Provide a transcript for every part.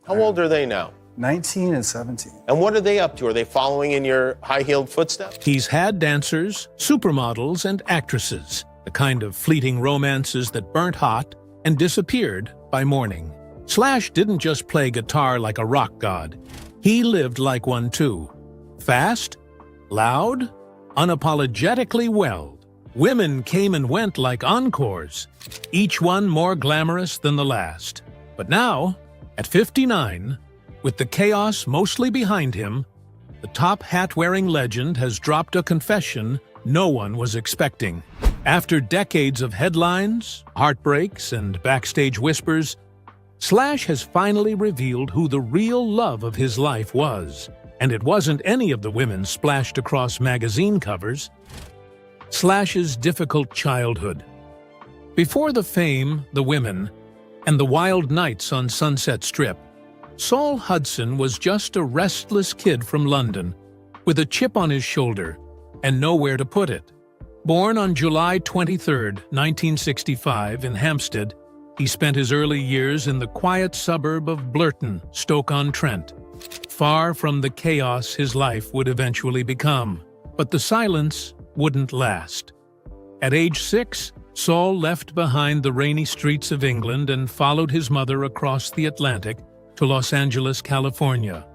How old are they now? 19 and 17. And what are they up to? Are they following in your high-heeled footsteps? He's had dancers, supermodels, and actresses, the kind of fleeting romances that burnt hot and disappeared by morning. Slash didn't just play guitar like a rock god. He lived like one too. Fast, loud, unapologetically well. Women came and went like encores, each one more glamorous than the last. But now, at 59, with the chaos mostly behind him, the top hat-wearing legend has dropped a confession no one was expecting. After decades of headlines, heartbreaks, and backstage whispers, Slash has finally revealed who the real love of his life was. And it wasn't any of the women splashed across magazine covers. Slash's difficult childhood. Before the fame, the women, and the wild nights on Sunset Strip, Saul Hudson was just a restless kid from London, with a chip on his shoulder and nowhere to put it. Born on July 23, 1965, in Hampstead, he spent his early years in the quiet suburb of Blurton, Stoke-on-Trent, far from the chaos his life would eventually become. But the silence wouldn't last. At age 6, Saul left behind the rainy streets of England and followed his mother across the Atlantic to Los Angeles, California,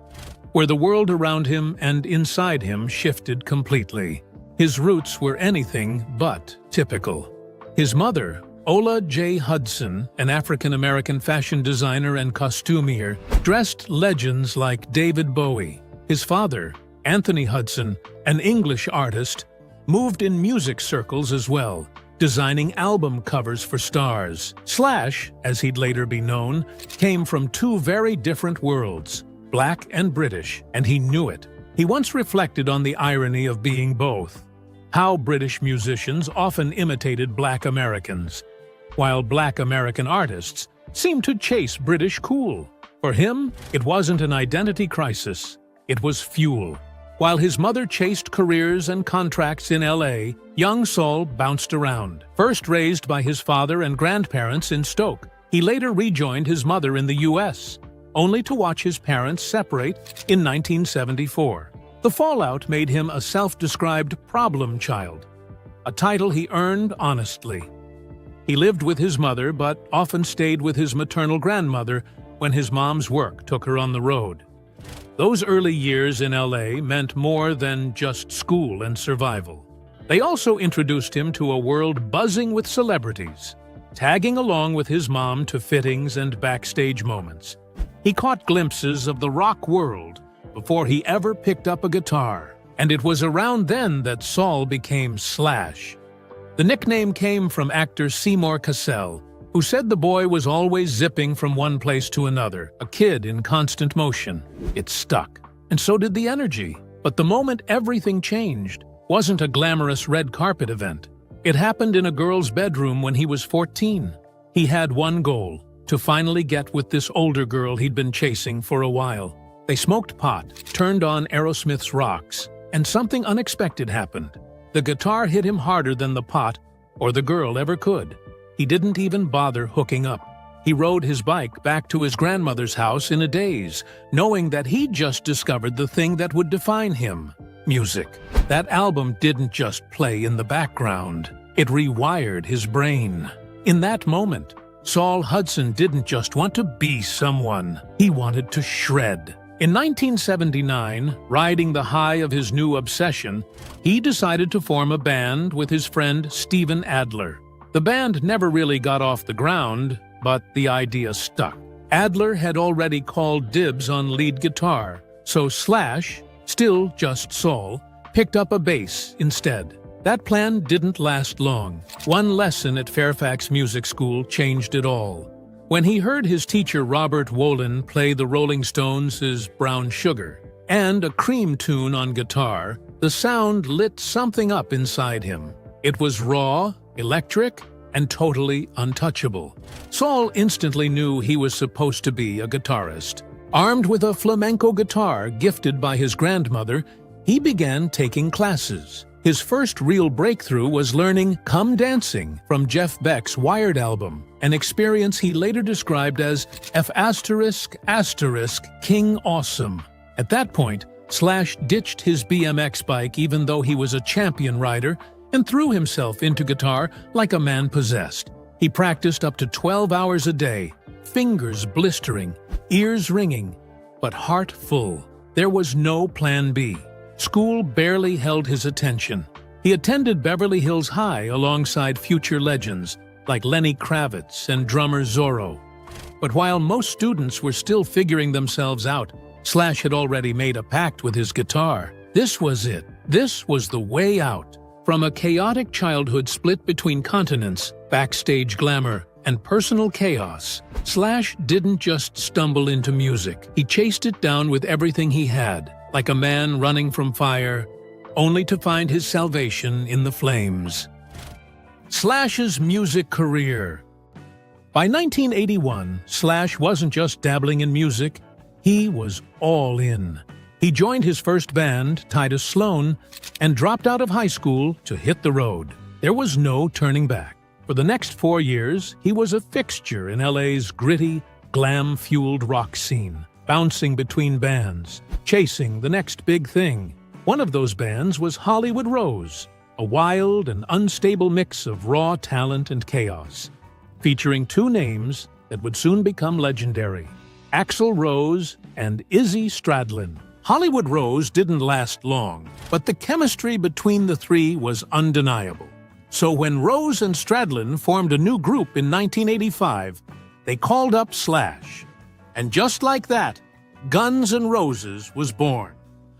where the world around him and inside him shifted completely. His roots were anything but typical. His mother, Ola J. Hudson, an African-American fashion designer and costumier, dressed legends like David Bowie. His father, Anthony Hudson, an English artist, moved in music circles as well, designing album covers for stars. Slash, as he'd later be known, came from two very different worlds, black and British, and he knew it. He once reflected on the irony of being both. How British musicians often imitated black Americans, while black American artists seemed to chase British cool. For him, it wasn't an identity crisis, it was fuel. While his mother chased careers and contracts in LA, young Saul bounced around. First raised by his father and grandparents in Stoke, he later rejoined his mother in the US, only to watch his parents separate in 1974. The fallout made him a self-described problem child, a title he earned honestly. He lived with his mother but often stayed with his maternal grandmother when his mom's work took her on the road. Those early years in LA meant more than just school and survival. They also introduced him to a world buzzing with celebrities, tagging along with his mom to fittings and backstage moments. He caught glimpses of the rock world before he ever picked up a guitar, and it was around then that Saul became Slash. The nickname came from actor Seymour Cassell, who said the boy was always zipping from one place to another, a kid in constant motion. It stuck, and so did the energy. But the moment everything changed wasn't a glamorous red carpet event. It happened in a girl's bedroom when he was 14. He had one goal: to finally get with this older girl he'd been chasing for a while. They smoked pot, turned on Aerosmith's Rocks, and something unexpected happened. The guitar hit him harder than the pot or the girl ever could. He didn't even bother hooking up. He rode his bike back to his grandmother's house in a daze, knowing that he'd just discovered the thing that would define him: music. That album didn't just play in the background. It rewired his brain. In that moment, Saul Hudson didn't just want to be someone. He wanted to shred. In 1979, riding the high of his new obsession, he decided to form a band with his friend Steven Adler. The band never really got off the ground, but the idea stuck. Adler had already called dibs on lead guitar, so Slash, still just Saul, picked up a bass instead. That plan didn't last long. One lesson at Fairfax Music School changed it all. When he heard his teacher Robert Wolin play the Rolling Stones' Brown Sugar and a Cream tune on guitar, the sound lit something up inside him. It was raw, electric, and totally untouchable. Saul instantly knew he was supposed to be a guitarist. Armed with a flamenco guitar gifted by his grandmother, he began taking classes. His first real breakthrough was learning Come Dancing from Jeff Beck's Wired album, an experience he later described as F*** King Awesome. At that point, Slash ditched his BMX bike even though he was a champion rider and threw himself into guitar like a man possessed. He practiced up to 12 hours a day, fingers blistering, ears ringing, but heart full. There was no plan B. School barely held his attention. He attended Beverly Hills High alongside future legends like Lenny Kravitz and drummer Zorro. But while most students were still figuring themselves out, Slash had already made a pact with his guitar. This was it. This was the way out. From a chaotic childhood split between continents, backstage glamour, and personal chaos, Slash didn't just stumble into music. He chased it down with everything he had, like a man running from fire, only to find his salvation in the flames. Slash's music career. By 1981, Slash wasn't just dabbling in music, he was all in. He joined his first band, Titus Sloan, and dropped out of high school to hit the road. There was no turning back. For the next 4 years, he was a fixture in LA's gritty, glam-fueled rock scene, bouncing between bands, chasing the next big thing. One of those bands was Hollywood Rose, a wild and unstable mix of raw talent and chaos, featuring two names that would soon become legendary: Axl Rose and Izzy Stradlin. Hollywood Rose didn't last long, but the chemistry between the three was undeniable. So when Rose and Stradlin formed a new group in 1985, they called up Slash. And just like that, Guns N' Roses was born.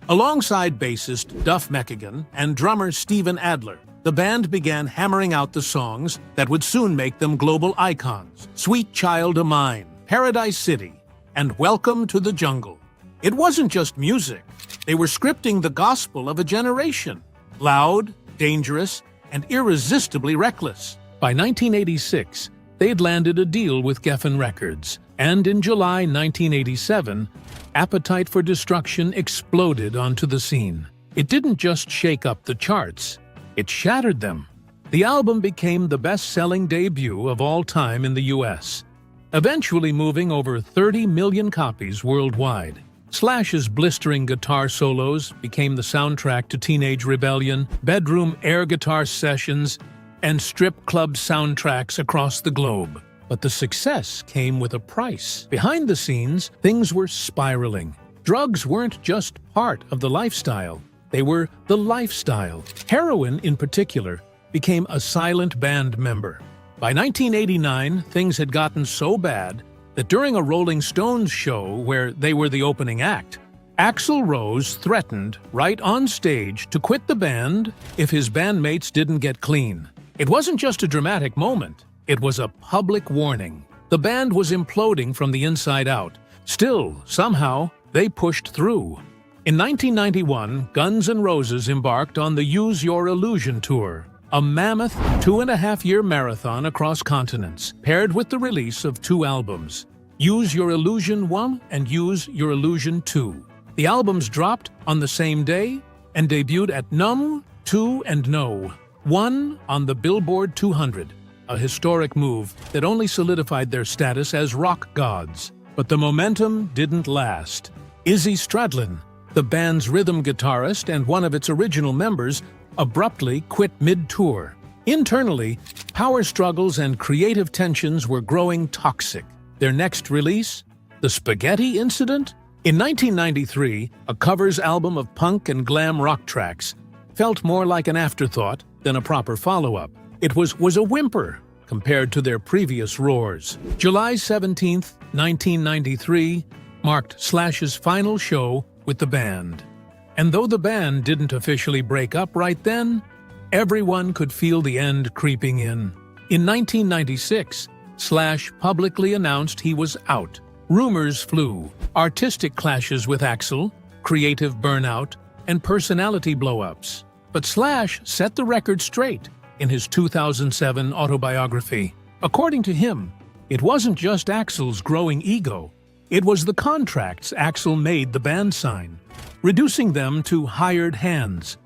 Alongside bassist Duff McKagan and drummer Steven Adler, the band began hammering out the songs that would soon make them global icons: Sweet Child O' Mine, Paradise City, and Welcome to the Jungle. It wasn't just music. They were scripting the gospel of a generation: loud, dangerous, and irresistibly reckless. By 1986, they'd landed a deal with Geffen Records, and in July 1987, Appetite for Destruction exploded onto the scene. It didn't just shake up the charts, it shattered them. The album became the best-selling debut of all time in the US, eventually moving over 30 million copies worldwide. Slash's blistering guitar solos became the soundtrack to Teenage Rebellion, bedroom air guitar sessions, and strip club soundtracks across the globe. But the success came with a price. Behind the scenes, things were spiraling. Drugs weren't just part of the lifestyle, they were the lifestyle. Heroin, in particular, became a silent band member. By 1989, things had gotten so bad that during a Rolling Stones show where they were the opening act, Axl Rose threatened, right on stage, to quit the band if his bandmates didn't get clean. It wasn't just a dramatic moment, it was a public warning. The band was imploding from the inside out. Still, somehow, they pushed through. In 1991, Guns N' Roses embarked on the Use Your Illusion tour, a mammoth 2.5-year marathon across continents, paired with the release of 2 albums, Use Your Illusion 1 and Use Your Illusion 2. The albums dropped on the same day and debuted at Numb, 2 and No. 1 on the Billboard 200, a historic move that only solidified their status as rock gods. But the momentum didn't last. Izzy Stradlin, the band's rhythm guitarist and one of its original members, abruptly quit mid-tour. Internally, power struggles and creative tensions were growing toxic. Their next release? The Spaghetti Incident? In 1993, a covers album of punk and glam rock tracks felt more like an afterthought than a proper follow-up. It was a whimper compared to their previous roars. July 17, 1993, marked Slash's final show with the band. And though the band didn't officially break up right then, everyone could feel the end creeping in. In 1996, Slash publicly announced he was out. Rumors flew, artistic clashes with Axl, creative burnout, and personality blow-ups. But Slash set the record straight in his 2007 autobiography. According to him, it wasn't just Axl's growing ego, it was the contracts Axl made the band sign, reducing them to hired hands.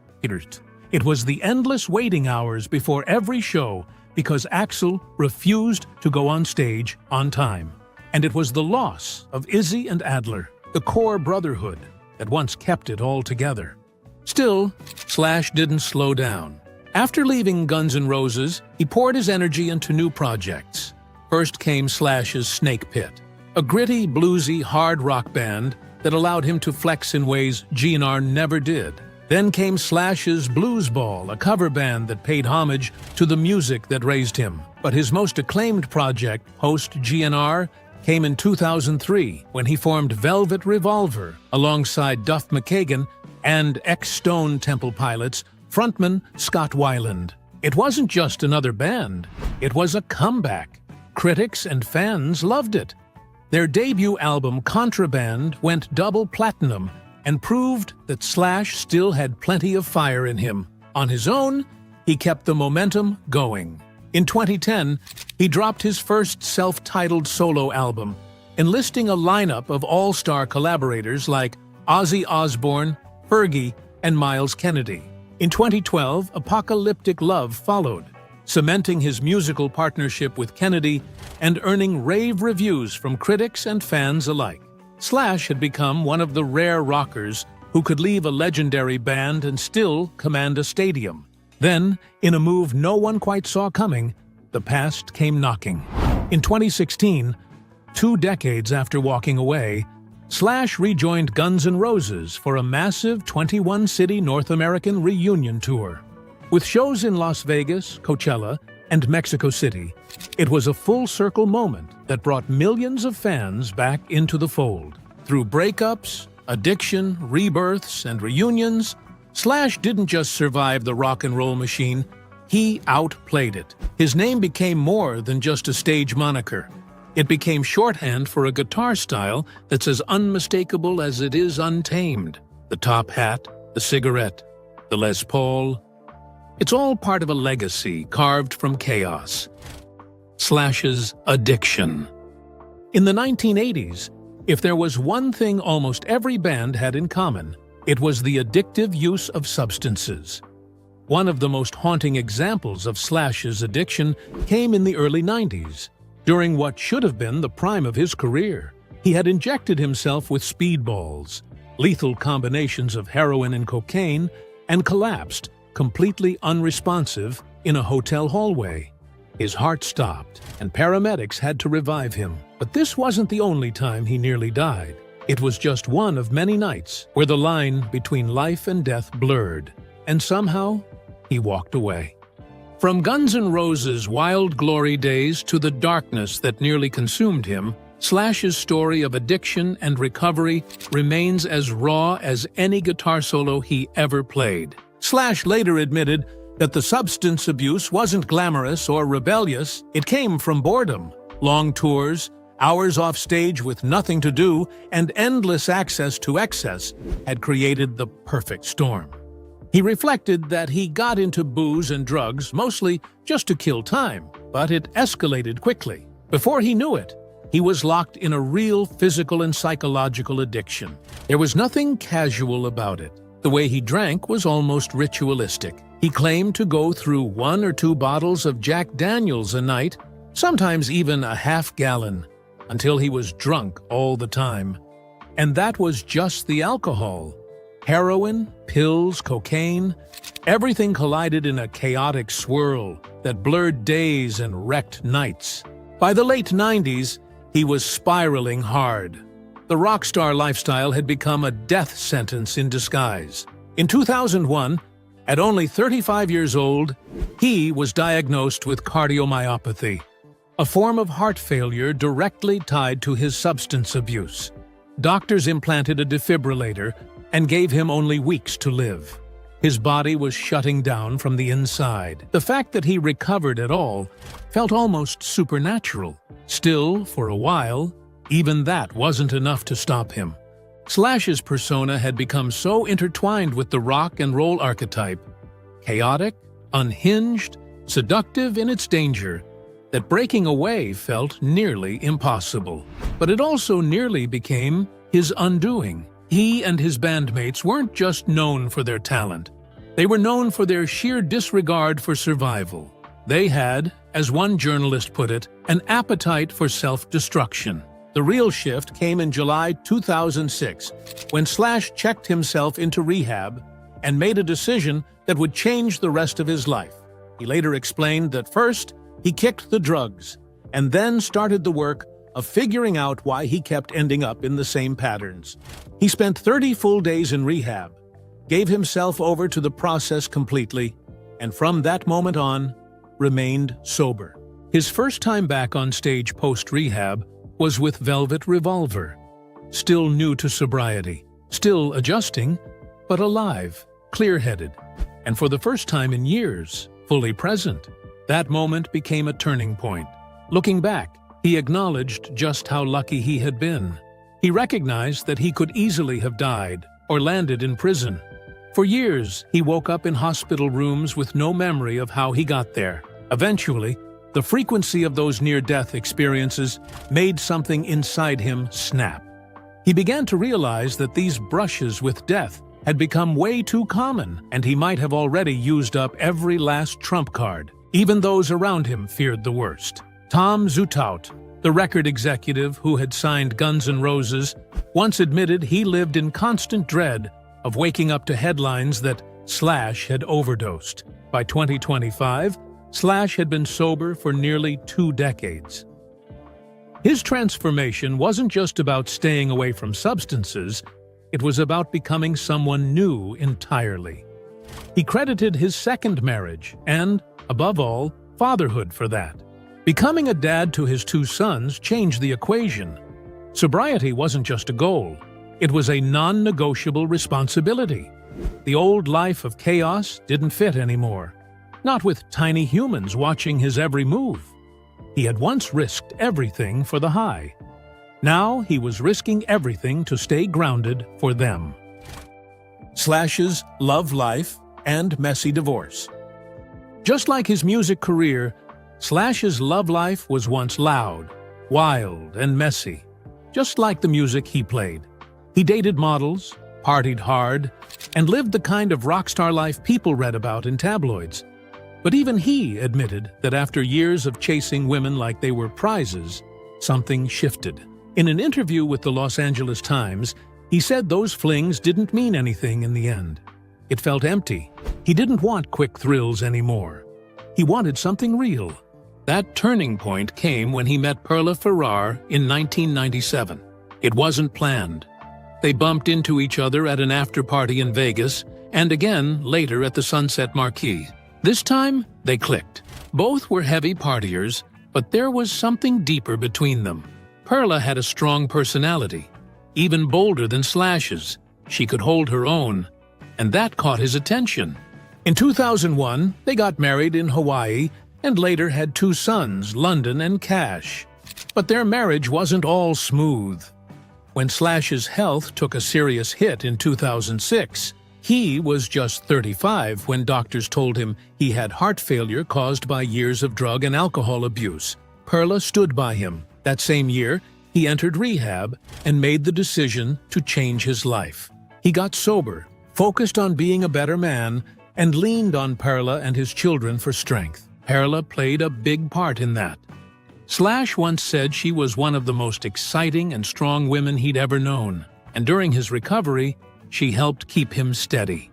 It was the endless waiting hours before every show because Axl refused to go on stage on time. And it was the loss of Izzy and Adler, the core brotherhood that once kept it all together. Still, Slash didn't slow down. After leaving Guns N' Roses, he poured his energy into new projects. First came Slash's Snake Pit, a gritty, bluesy, hard rock band that allowed him to flex in ways GNR never did. Then came Slash's Blues Ball, a cover band that paid homage to the music that raised him. But his most acclaimed project, post-GNR, came in 2003 when he formed Velvet Revolver alongside Duff McKagan and ex-Stone Temple Pilots frontman Scott Weiland. It wasn't just another band, it was a comeback. Critics and fans loved it. Their debut album, Contraband, went double platinum and proved that Slash still had plenty of fire in him. On his own, he kept the momentum going. In 2010, he dropped his first self-titled solo album, enlisting a lineup of all-star collaborators like Ozzy Osbourne, Fergie, and Myles Kennedy. In 2012, Apocalyptic Love followed, cementing his musical partnership with Kennedy and earning rave reviews from critics and fans alike. Slash had become one of the rare rockers who could leave a legendary band and still command a stadium. Then, in a move no one quite saw coming, the past came knocking. In 2016, 2 decades after walking away, Slash rejoined Guns N' Roses for a massive 21-city North American reunion tour. With shows in Las Vegas, Coachella, and Mexico City, it was a full-circle moment that brought millions of fans back into the fold. Through breakups, addiction, rebirths, and reunions, Slash didn't just survive the rock and roll machine, he outplayed it. His name became more than just a stage moniker. It became shorthand for a guitar style that's as unmistakable as it is untamed. The top hat, the cigarette, the Les Paul. It's all part of a legacy carved from chaos. Slash's addiction. In the 1980s, if there was one thing almost every band had in common, it was the addictive use of substances. One of the most haunting examples of Slash's addiction came in the early 90s. During what should have been the prime of his career, he had injected himself with speedballs, lethal combinations of heroin and cocaine, and collapsed, completely unresponsive, in a hotel hallway. His heart stopped, and paramedics had to revive him. But this wasn't the only time he nearly died. It was just one of many nights where the line between life and death blurred, and somehow he walked away. From Guns N' Roses' wild glory days to the darkness that nearly consumed him, Slash's story of addiction and recovery remains as raw as any guitar solo he ever played. Slash later admitted that the substance abuse wasn't glamorous or rebellious, it came from boredom. Long tours, hours off stage with nothing to do, and endless access to excess had created the perfect storm. He reflected that he got into booze and drugs mostly just to kill time, but it escalated quickly. Before he knew it, he was locked in a real physical and psychological addiction. There was nothing casual about it. The way he drank was almost ritualistic. He claimed to go through 1 or 2 bottles of Jack Daniels a night, sometimes even a half-gallon, until he was drunk all the time. And that was just the alcohol. Heroin, pills, cocaine, everything collided in a chaotic swirl that blurred days and wrecked nights. By the late 90s, he was spiraling hard. The rock star lifestyle had become a death sentence in disguise. In 2001, at only 35 years old, he was diagnosed with cardiomyopathy, a form of heart failure directly tied to his substance abuse. Doctors implanted a defibrillator and gave him only weeks to live. His body was shutting down from the inside. The fact that he recovered at all felt almost supernatural. Still, for a while, even that wasn't enough to stop him. Slash's persona had become so intertwined with the rock and roll archetype, chaotic, unhinged, seductive in its danger, that breaking away felt nearly impossible. But it also nearly became his undoing. He and his bandmates weren't just known for their talent. They were known for their sheer disregard for survival. They had, as one journalist put it, an appetite for self-destruction. The real shift came in July 2006, when Slash checked himself into rehab and made a decision that would change the rest of his life. He later explained that first, he kicked the drugs, and then started the work of figuring out why he kept ending up in the same patterns. He spent 30 full days in rehab, gave himself over to the process completely, and from that moment on, remained sober. His first time back on stage post-rehab was with Velvet Revolver. Still new to sobriety, still adjusting, but alive, clear-headed, and for the first time in years, fully present. That moment became a turning point. Looking back, he acknowledged just how lucky he had been. He recognized that he could easily have died or landed in prison. For years, he woke up in hospital rooms with no memory of how he got there. Eventually, the frequency of those near-death experiences made something inside him snap. He began to realize that these brushes with death had become way too common, and he might have already used up every last trump card. Even those around him feared the worst. Tom Zutaut, the record executive who had signed Guns N' Roses, once admitted he lived in constant dread of waking up to headlines that Slash had overdosed. By 2025, Slash had been sober for nearly 2 decades. His transformation wasn't just about staying away from substances, it was about becoming someone new entirely. He credited his second marriage and, above all, fatherhood for that. Becoming a dad to his 2 sons changed the equation. Sobriety wasn't just a goal, it was a non-negotiable responsibility. The old life of chaos didn't fit anymore. Not with tiny humans watching his every move. He had once risked everything for the high. Now he was risking everything to stay grounded for them. Slash's love life and messy divorce. Just like his music career, Slash's love life was once loud, wild, and messy, just like the music he played. He dated models, partied hard, and lived the kind of rock star life people read about in tabloids. But even he admitted that after years of chasing women like they were prizes, something shifted. In an interview with the Los Angeles Times, he said those flings didn't mean anything in the end. It felt empty. He didn't want quick thrills anymore. He wanted something real. That turning point came when he met Perla Ferrar in 1997. It wasn't planned. They bumped into each other at an after-party in Vegas, and again later at the Sunset Marquis. This time, they clicked. Both were heavy partiers, but there was something deeper between them. Perla had a strong personality, even bolder than Slash's. She could hold her own, and that caught his attention. In 2001, they got married in Hawaii and later had 2 sons, London and Cash. But their marriage wasn't all smooth. When Slash's health took a serious hit in 2006, he was just 35 when doctors told him he had heart failure caused by years of drug and alcohol abuse. Perla stood by him. That same year, he entered rehab and made the decision to change his life. He got sober, focused on being a better man, and leaned on Perla and his children for strength. Perla played a big part in that. Slash once said she was one of the most exciting and strong women he'd ever known, and during his recovery, she helped keep him steady.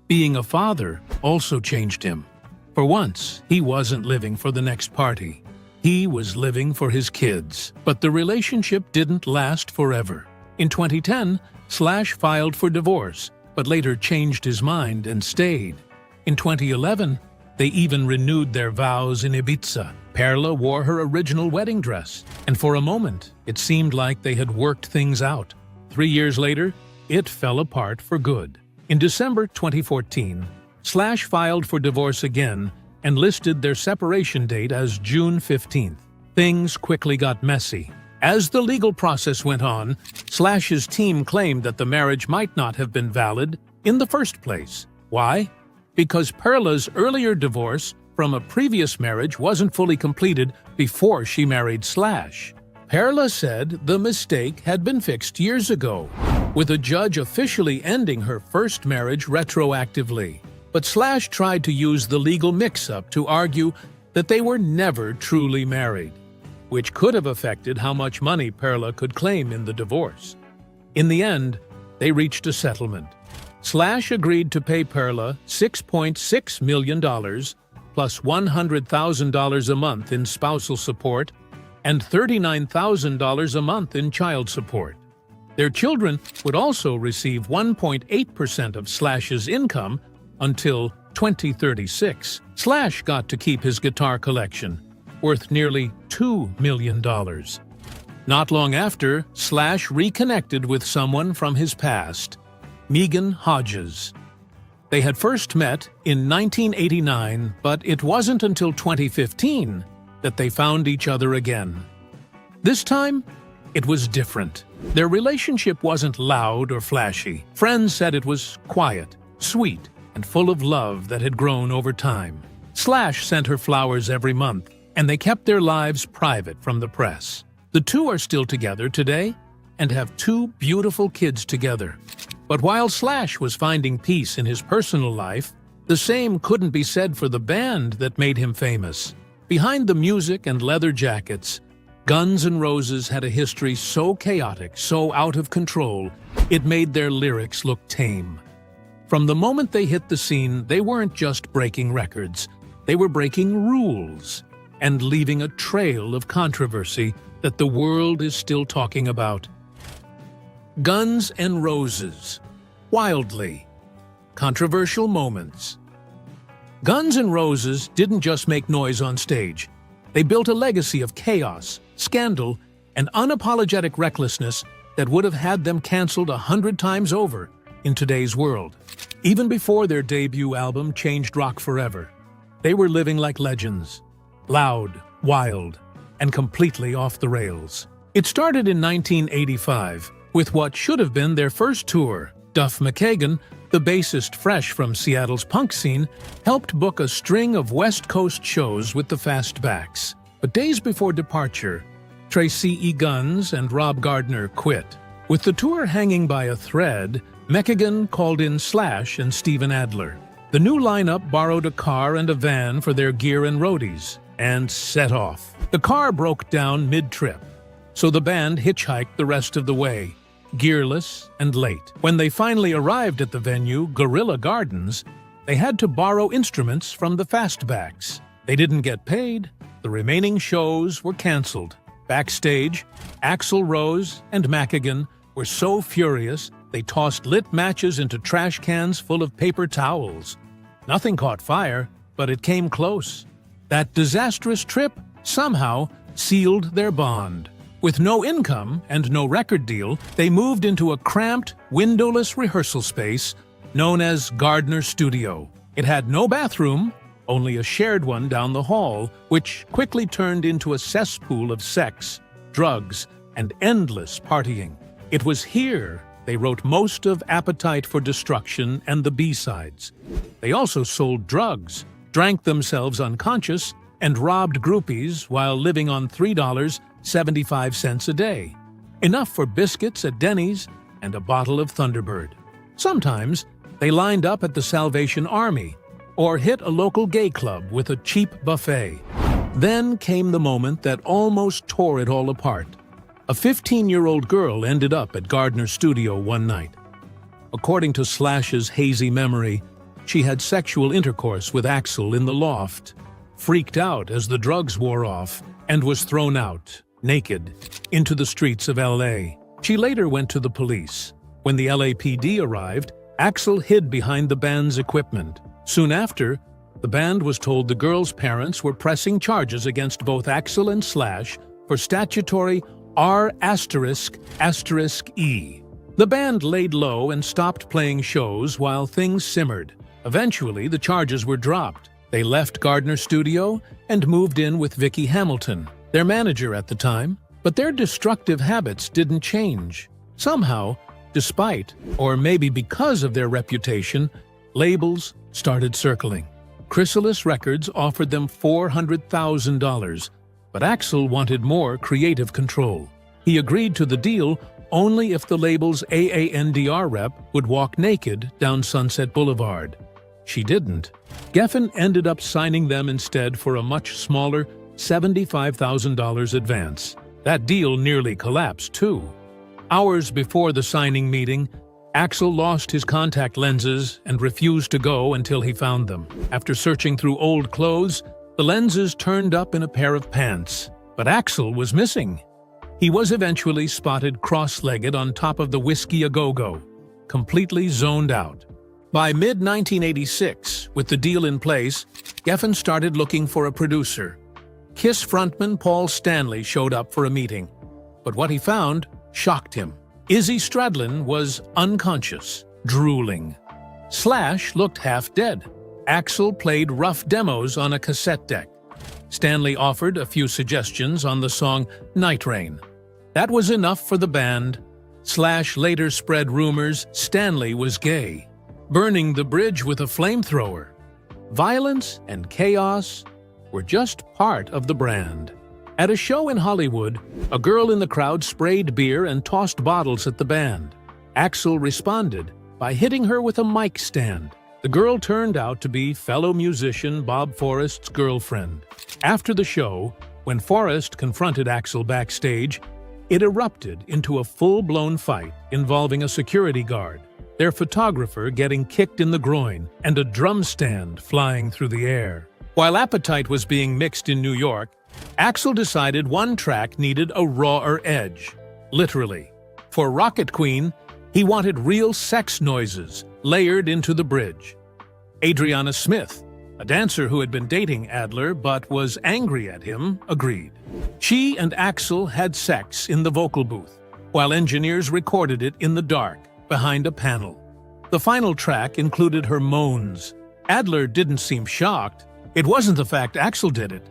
Being a father also changed him. For once, he wasn't living for the next party. He was living for his kids. But the relationship didn't last forever. In 2010, Slash filed for divorce, but later changed his mind and stayed. In 2011, they even renewed their vows in Ibiza. Perla wore her original wedding dress, and for a moment, it seemed like they had worked things out. 3 years later, it fell apart for good. In December 2014, Slash filed for divorce again and listed their separation date as June 15th. Things quickly got messy. As the legal process went on, Slash's team claimed that the marriage might not have been valid in the first place. Why? Because Perla's earlier divorce from a previous marriage wasn't fully completed before she married Slash. Perla said the mistake had been fixed years ago, with a judge officially ending her first marriage retroactively. But Slash tried to use the legal mix-up to argue that they were never truly married, which could have affected how much money Perla could claim in the divorce. In the end, they reached a settlement. Slash agreed to pay Perla $6.6 million plus $100,000 a month in spousal support and $39,000 a month in child support. Their children would also receive 1.8% of Slash's income until 2036. Slash got to keep his guitar collection, worth nearly $2 million. Not long after, Slash reconnected with someone from his past, Megan Hodges. They had first met in 1989, but it wasn't until 2015 that they found each other again. This time, it was different. Their relationship wasn't loud or flashy. Friends said it was quiet, sweet, and full of love that had grown over time. Slash sent her flowers every month, and they kept their lives private from the press. The two are still together today and have 2 beautiful kids together. But while Slash was finding peace in his personal life, the same couldn't be said for the band that made him famous. Behind the music and leather jackets, Guns N' Roses had a history so chaotic, so out of control, it made their lyrics look tame. From the moment they hit the scene, they weren't just breaking records, they were breaking rules and leaving a trail of controversy that the world is still talking about. Guns N' Roses. Wildly. Controversial moments. Guns N' Roses didn't just make noise on stage. They built a legacy of chaos, scandal, and unapologetic recklessness that would have had them canceled 100 times over in today's world. Even before their debut album changed rock forever, they were living like legends. Loud, wild, and completely off the rails. It started in 1985 with what should have been their first tour. Duff McKagan, the bassist fresh from Seattle's punk scene, helped book a string of West Coast shows with the Fastbacks. But days before departure, Tracy E. Guns and Rob Gardner quit. With the tour hanging by a thread, McKagan called in Slash and Steven Adler. The new lineup borrowed a car and a van for their gear and roadies, and set off. The car broke down mid-trip, so the band hitchhiked the rest of the way, gearless and late. When they finally arrived at the venue, Gorilla Gardens, they had to borrow instruments from the Fastbacks. They didn't get paid. The remaining shows were canceled. Backstage, Axl Rose and McKagan were so furious they tossed lit matches into trash cans full of paper towels. Nothing caught fire, but it came close. That disastrous trip somehow sealed their bond. With no income and no record deal, they moved into a cramped, windowless rehearsal space known as Gardner Studio. It had no bathroom, only a shared one down the hall, which quickly turned into a cesspool of sex, drugs, and endless partying. It was here they wrote most of Appetite for Destruction and the B-sides. They also sold drugs, drank themselves unconscious, and robbed groupies while living on $3.75 a day. Enough for biscuits at Denny's and a bottle of Thunderbird. Sometimes they lined up at the Salvation Army or hit a local gay club with a cheap buffet. Then came the moment that almost tore it all apart. A 15-year-old girl ended up at Gardner Studio one night. According to Slash's hazy memory, she had sexual intercourse with Axl in the loft, freaked out as the drugs wore off, and was thrown out, naked, into the streets of L.A. She later went to the police. When the LAPD arrived, Axl hid behind the band's equipment. Soon after, the band was told the girl's parents were pressing charges against both Axl and Slash for statutory R***E. The band laid low and stopped playing shows while things simmered. Eventually, the charges were dropped. They left Gardner Studio and moved in with Vicky Hamilton, their manager at the time. But their destructive habits didn't change. Somehow, despite, or maybe because of their reputation, labels started circling. Chrysalis Records offered them $400,000, but Axl wanted more creative control. He agreed to the deal only if the label's AANDR rep would walk naked down Sunset Boulevard. She didn't. Geffen ended up signing them instead for a much smaller $75,000 advance. That deal nearly collapsed, too. Hours before the signing meeting, Axl lost his contact lenses and refused to go until he found them. After searching through old clothes, the lenses turned up in a pair of pants, but Axl was missing. He was eventually spotted cross-legged on top of the Whiskey A Go-Go, completely zoned out. By mid-1986, with the deal in place, Geffen started looking for a producer. Kiss frontman Paul Stanley showed up for a meeting, but what he found shocked him. Izzy Stradlin was unconscious, drooling. Slash looked half dead. Axl played rough demos on a cassette deck. Stanley offered a few suggestions on the song Night Rain. That was enough for the band. Slash later spread rumors Stanley was gay, burning the bridge with a flamethrower. Violence and chaos were just part of the brand. At a show in Hollywood, a girl in the crowd sprayed beer and tossed bottles at the band. Axl responded by hitting her with a mic stand. The girl turned out to be fellow musician Bob Forrest's girlfriend. After the show, when Forrest confronted Axl backstage, it erupted into a full-blown fight involving a security guard, their photographer getting kicked in the groin, and a drum stand flying through the air. While Appetite was being mixed in New York, Axl decided one track needed a rawer edge, literally. For Rocket Queen, he wanted real sex noises layered into the bridge. Adriana Smith, a dancer who had been dating Adler but was angry at him, agreed. She and Axl had sex in the vocal booth, while engineers recorded it in the dark, behind a panel. The final track included her moans. Adler didn't seem shocked. It wasn't the fact Axl did it,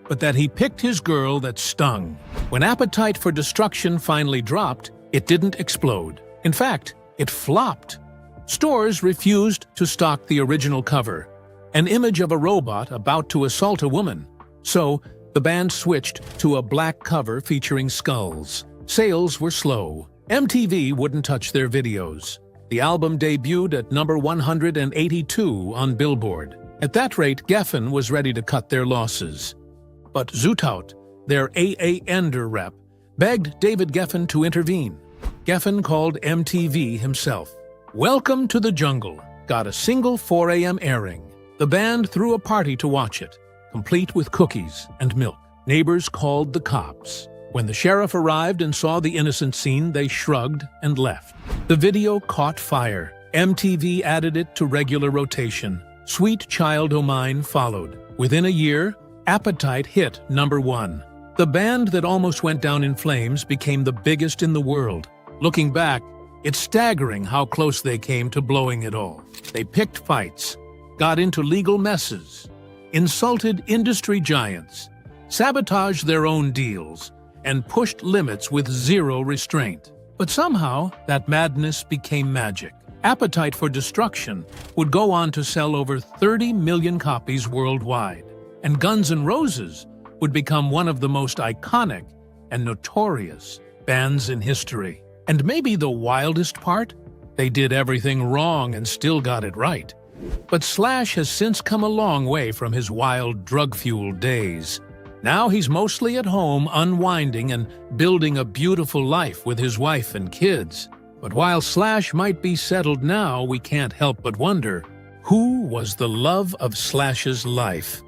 but that he picked his girl that stung. When Appetite for Destruction finally dropped, it didn't explode. In fact, it flopped. Stores refused to stock the original cover, an image of a robot about to assault a woman. So, the band switched to a black cover featuring skulls. Sales were slow. MTV wouldn't touch their videos. The album debuted at number 182 on Billboard. At that rate, Geffen was ready to cut their losses. But Zoothout, their A.A. Ender rep, begged David Geffen to intervene. Geffen called MTV himself. Welcome to the Jungle got a single 4 a.m. airing. The band threw a party to watch it, complete with cookies and milk. Neighbors called the cops. When the sheriff arrived and saw the innocent scene, they shrugged and left. The video caught fire. MTV added it to regular rotation. Sweet Child O' Mine followed. Within a year, Appetite hit number 1. The band that almost went down in flames became the biggest in the world. Looking back, it's staggering how close they came to blowing it all. They picked fights, got into legal messes, insulted industry giants, sabotaged their own deals, and pushed limits with zero restraint. But somehow, that madness became magic. Appetite for Destruction would go on to sell over 30 million copies worldwide, and Guns N' Roses would become one of the most iconic and notorious bands in history. And maybe the wildest part? They did everything wrong and still got it right. But Slash has since come a long way from his wild, drug-fueled days. Now he's mostly at home unwinding and building a beautiful life with his wife and kids. But while Slash might be settled now, we can't help but wonder, who was the love of Slash's life?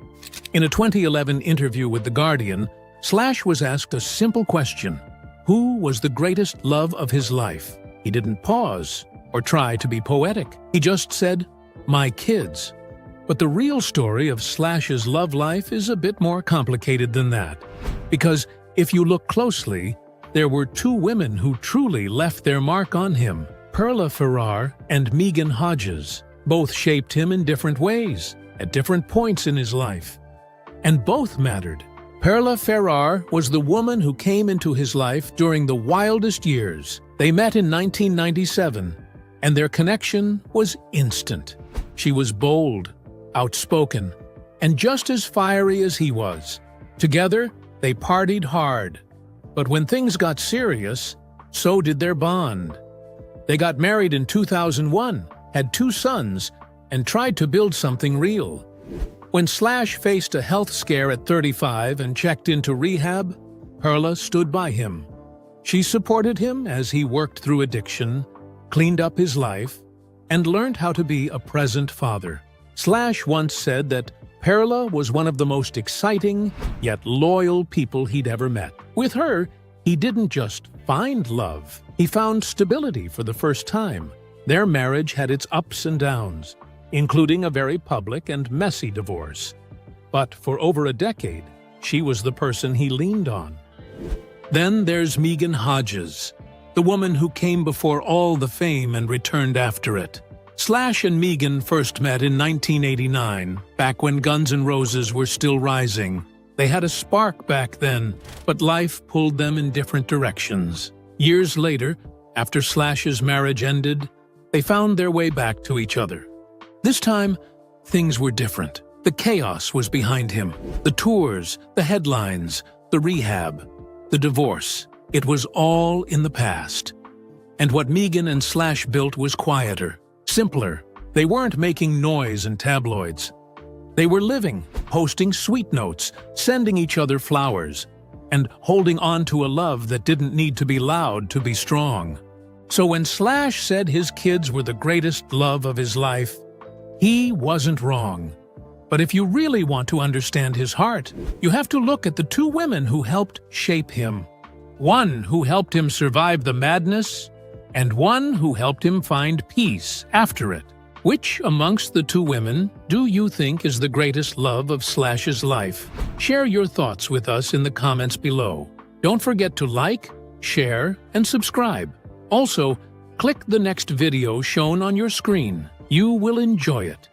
In a 2011 interview with The Guardian, Slash was asked a simple question. Who was the greatest love of his life? He didn't pause or try to be poetic. He just said, "My kids." But the real story of Slash's love life is a bit more complicated than that. Because if you look closely, there were two women who truly left their mark on him, Perla Ferrar and Megan Hodges. Both shaped him in different ways, at different points in his life. And both mattered. Perla Ferrar was the woman who came into his life during the wildest years. They met in 1997, and their connection was instant. She was bold, outspoken, and just as fiery as he was. Together, they partied hard. But when things got serious, so did their bond. They got married in 2001, had 2 sons, and tried to build something real. When Slash faced a health scare at 35 and checked into rehab, Perla stood by him. She supported him as he worked through addiction, cleaned up his life, and learned how to be a present father. Slash once said that Perla was one of the most exciting yet loyal people he'd ever met. With her, he didn't just find love, he found stability for the first time. Their marriage had its ups and downs, including a very public and messy divorce. But for over a decade, she was the person he leaned on. Then there's Megan Hodges, the woman who came before all the fame and returned after it. Slash and Megan first met in 1989, back when Guns N' Roses were still rising. They had a spark back then, but life pulled them in different directions. Years later, after Slash's marriage ended, they found their way back to each other. This time, things were different. The chaos was behind him. The tours, the headlines, the rehab, the divorce. It was all in the past. And what Megan and Slash built was quieter, simpler. They weren't making noise in tabloids. They were living, posting sweet notes, sending each other flowers, and holding on to a love that didn't need to be loud to be strong. So when Slash said his kids were the greatest love of his life, he wasn't wrong. But if you really want to understand his heart, you have to look at the two women who helped shape him. One who helped him survive the madness, and one who helped him find peace after it. Which amongst the two women do you think is the greatest love of Slash's life? Share your thoughts with us in the comments below. Don't forget to like, share, and subscribe. Also, click the next video shown on your screen. You will enjoy it.